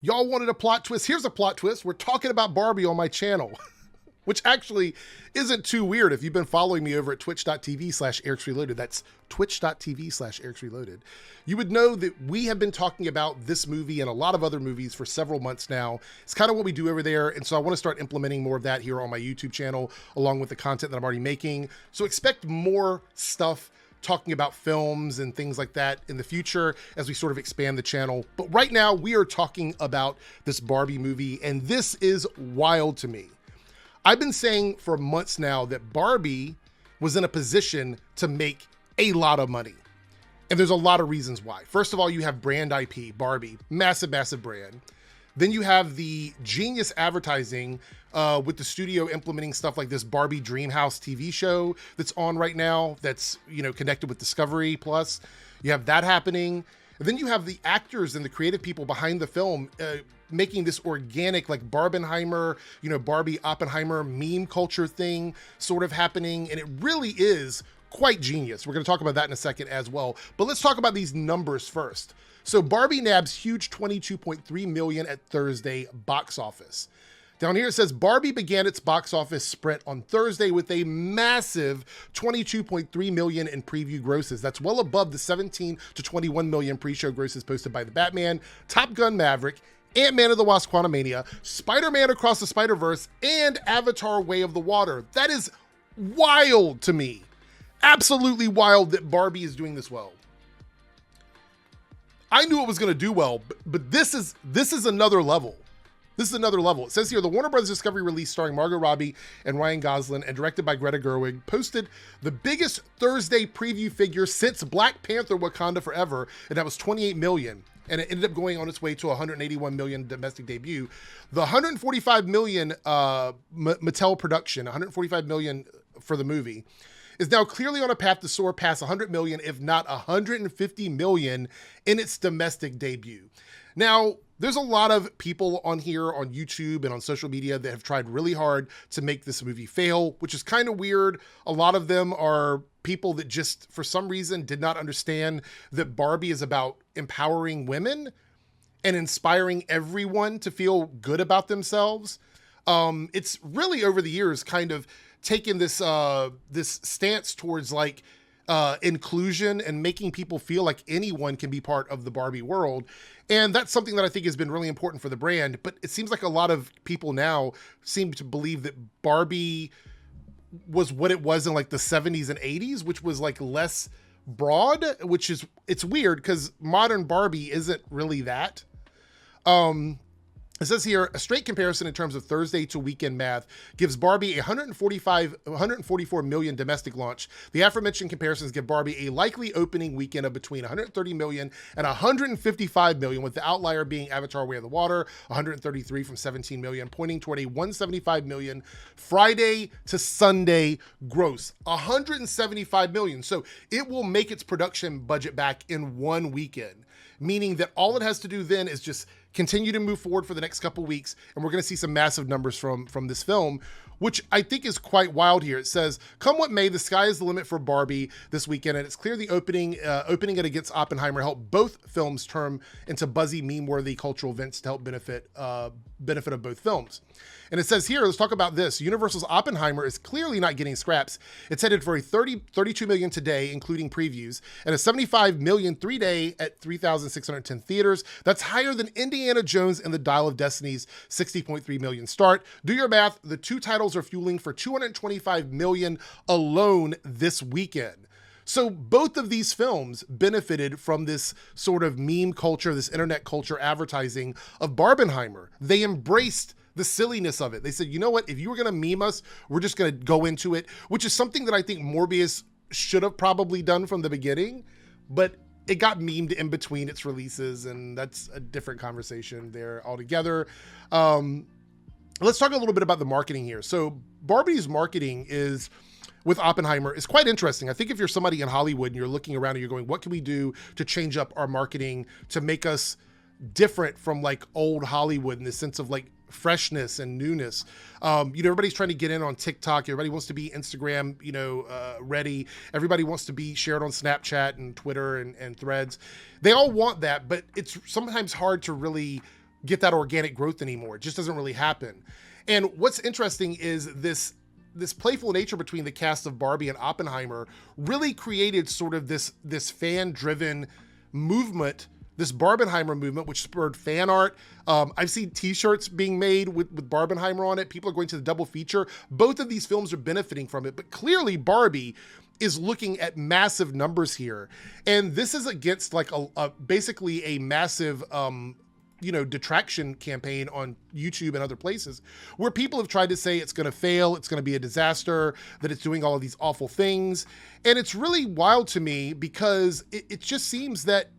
Y'all wanted a plot twist? Here's a plot twist. We're talking about Barbie on my channel, which actually isn't too weird. If you've been following me over at twitch.tv/ErricksReloaded, that's twitch.tv/ErricksReloaded, you would know that we have been talking about this movie and a lot of other movies for several months now. It's kind of what we do over there. And so I want to start implementing more of that here on my YouTube channel, along with the content that I'm already making. So expect more stuff talking about films and things like that in the future as we sort of expand the channel. But right now we are talking about this Barbie movie, and this is wild to me. I've been saying for months now that Barbie was in a position to make a lot of money. And there's a lot of reasons why. First of all, you have brand IP, Barbie, massive, massive brand. Then you have the genius advertising with the studio implementing stuff like this Barbie Dreamhouse TV show that's on right now that's, connected with Discovery Plus. You have that happening. And then you have the actors and the creative people behind the film making this organic, like Barbenheimer, Barbie Oppenheimer meme culture thing sort of happening. And it really is quite genius. We're going to talk about that in a second as well. But let's talk about these numbers first. So Barbie nabs huge $22.3 million at Thursday box office. Down here it says Barbie began its box office sprint on Thursday with a massive $22.3 million in preview grosses. That's well above the 17 to 21 million pre-show grosses posted by The Batman, Top Gun Maverick, Ant-Man and the Wasp: Quantumania, Spider-Man Across the Spider-Verse, and Avatar: Way of the Water. That is wild to me. Absolutely wild that Barbie is doing this well. I knew it was going to do well, but this is another level. This is another level. It says here, the Warner Bros. Discovery release starring Margot Robbie and Ryan Gosling and directed by Greta Gerwig posted the biggest Thursday preview figure since Black Panther: Wakanda Forever, and that was 28 million. And it ended up going on its way to 181 million domestic debut. The 145 million Mattel production, 145 million for the movie, is now clearly on a path to soar past 100 million, if not 150 million in its domestic debut. Now, there's a lot of people on here on YouTube and on social media that have tried really hard to make this movie fail, which is kind of weird. A lot of them are people that just, for some reason, did not understand that Barbie is about empowering women and inspiring everyone to feel good about themselves. It's really, over the years, kind of taken this this stance towards like inclusion and making people feel like anyone can be part of the Barbie world. And that's something that I think has been really important for the brand. But it seems like a lot of people now seem to believe that Barbie was what it was in like the 70s and 80s, which was like less broad, it's weird because modern Barbie isn't really that. It says here, a straight comparison in terms of Thursday to weekend math gives Barbie a 144 million domestic launch. The aforementioned comparisons give Barbie a likely opening weekend of between 130 million and 155 million, with the outlier being Avatar: Way of the Water, 133 from 17 million, pointing toward a 175 million Friday to Sunday gross. 175 million. So it will make its production budget back in one weekend, meaning that all it has to do then is just continue to move forward for the next couple weeks, and we're going to see some massive numbers from this film, which I think is quite wild here. It says, come what may, the sky is the limit for Barbie this weekend, and it's clear the opening it against Oppenheimer helped both films turn into buzzy, meme-worthy cultural events to help benefit of both films. And it says here, let's talk about this. Universal's Oppenheimer is clearly not getting scraps. It's headed for a 32 million today, including previews, and a 75 million 3-day at 3,610 theaters. That's higher than Indiana Jones and the Dial of Destiny's 60.3 million start. Do your math. The two titles are fueling for 225 million alone this weekend. So both of these films benefited from this sort of meme culture, this internet culture advertising of Barbenheimer. They embraced the silliness of it. They said, you know what, if you were going to meme us, we're just going to go into it, which is something that I think Morbius should have probably done from the beginning, but it got memed in between its releases, and that's a different conversation there altogether. Let's talk a little bit about the marketing here. So Barbie's marketing with Oppenheimer is quite interesting. I think if you're somebody in Hollywood and you're looking around and you're going, what can we do to change up our marketing to make us different from like old Hollywood in the sense of like freshness and newness. Everybody's trying to get in on TikTok. Everybody wants to be Instagram, ready. Everybody wants to be shared on Snapchat and Twitter and Threads. They all want that, but it's sometimes hard to really get that organic growth anymore. It just doesn't really happen. And what's interesting is this playful nature between the cast of Barbie and Oppenheimer really created sort of this fan-driven movement, this Barbenheimer movement, which spurred fan art. I've seen t-shirts being made with Barbenheimer on it. People are going to the double feature. Both of these films are benefiting from it, but clearly Barbie is looking at massive numbers here. And this is against like basically a massive, detraction campaign on YouTube and other places where people have tried to say it's going to fail, it's going to be a disaster, that it's doing all of these awful things. And it's really wild to me because it just seems that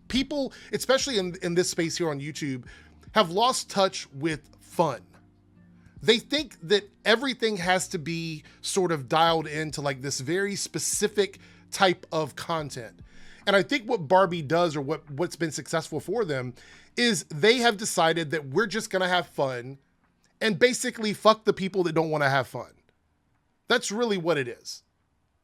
people, especially in this space here on YouTube, have lost touch with fun. They think that everything has to be sort of dialed into like this very specific type of content. And I think what Barbie does, or what's been successful for them, is they have decided that we're just gonna have fun and basically fuck the people that don't wanna have fun. That's really what it is.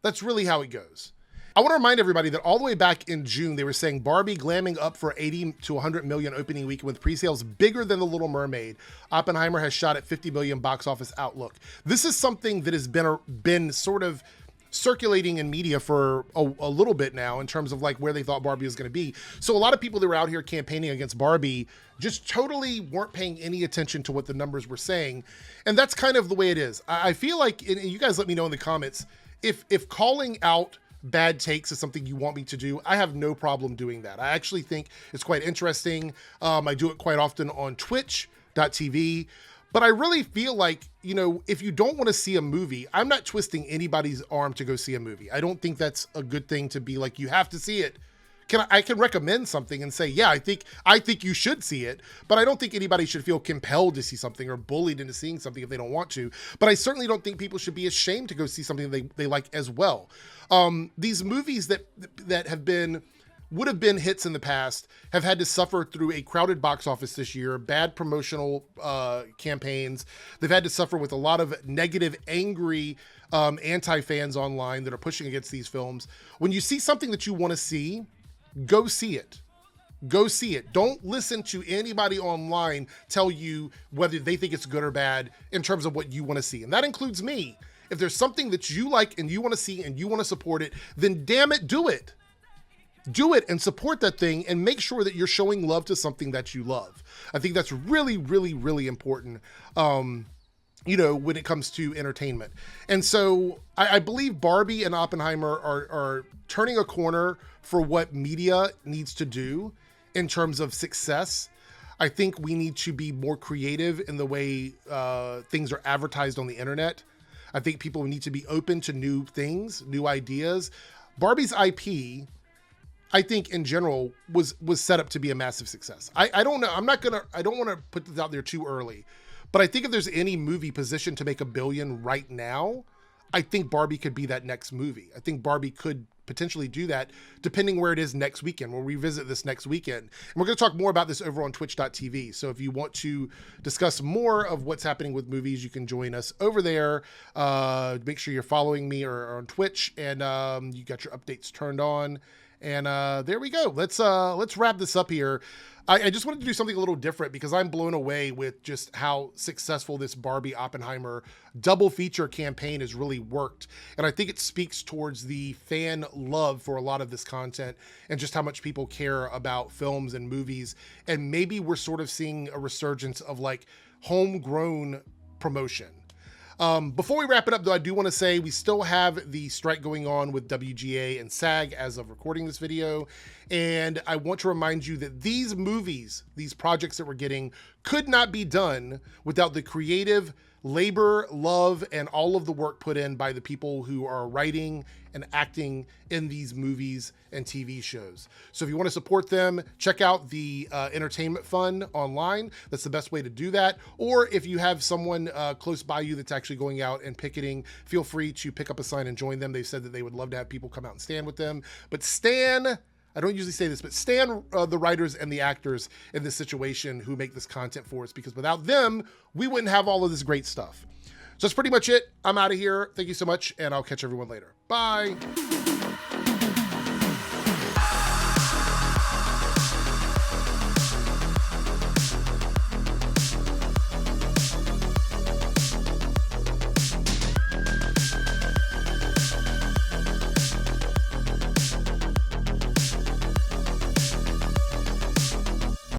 That's really how it goes. I want to remind everybody that all the way back in June, they were saying Barbie glamming up for 80 to 100 million opening weekend with pre-sales bigger than The Little Mermaid. Oppenheimer has shot at 50 million box office outlook. This is something that has been sort of circulating in media for a little bit now in terms of like where they thought Barbie was going to be. So a lot of people that were out here campaigning against Barbie just totally weren't paying any attention to what the numbers were saying. And that's kind of the way it is. I feel like, and you guys let me know in the comments, if calling out bad takes is something you want me to do, I have no problem doing that. I actually think it's quite interesting. I do it quite often on twitch.tv, but I really feel like, if you don't want to see a movie, I'm not twisting anybody's arm to go see a movie. I don't think that's a good thing to be like, you have to see it. I can recommend something and say, yeah, I think you should see it, but I don't think anybody should feel compelled to see something or bullied into seeing something if they don't want to. But I certainly don't think people should be ashamed to go see something they like as well. These movies that would have been hits in the past have had to suffer through a crowded box office this year, bad promotional campaigns. They've had to suffer with a lot of negative, angry anti-fans online that are pushing against these films. When you see something that you want to see, go see it. Go see it. Don't listen to anybody online tell you whether they think it's good or bad in terms of what you want to see. And that includes me. If there's something that you like and you want to see and you want to support it, then damn it, do it. Do it and support that thing and make sure that you're showing love to something that you love. I think that's really, really, really important, when it comes to entertainment. And so I believe Barbie and Oppenheimer are turning a corner for what media needs to do in terms of success. I think we need to be more creative in the way things are advertised on the internet. I think people need to be open to new things, new ideas. Barbie's IP, I think in general was set up to be a massive success. I don't know. I don't want to put this out there too early, but I think if there's any movie positioned to make $1 billion right now, I think Barbie could be that next movie. I think Barbie could potentially do that depending where it is next weekend. We'll revisit this next weekend. And we're going to talk more about this over on twitch.tv. So if you want to discuss more of what's happening with movies, you can join us over there. Make sure you're following me or on Twitch and you got your updates turned on. And there we go. Let's wrap this up here. I just wanted to do something a little different because I'm blown away with just how successful this Barbie Oppenheimer double feature campaign has really worked. And I think it speaks towards the fan love for a lot of this content and just how much people care about films and movies. And maybe we're sort of seeing a resurgence of like homegrown promotion. Before we wrap it up, though, I do want to say we still have the strike going on with WGA and SAG as of recording this video. And I want to remind you that these movies, these projects that we're getting, could not be done without the creative labor, love, and all of the work put in by the people who are writing and acting in these movies and TV shows. So if you want to support them, check out the Entertainment Fund online. That's the best way to do that. Or if you have someone close by you that's actually going out and picketing, feel free to pick up a sign and join them. They've said that they would love to have people come out and stand with them. But I don't usually say this, but stand the writers and the actors in this situation who make this content for us, because without them, we wouldn't have all of this great stuff. So that's pretty much it. I'm out of here. Thank you so much, and I'll catch everyone later. Bye.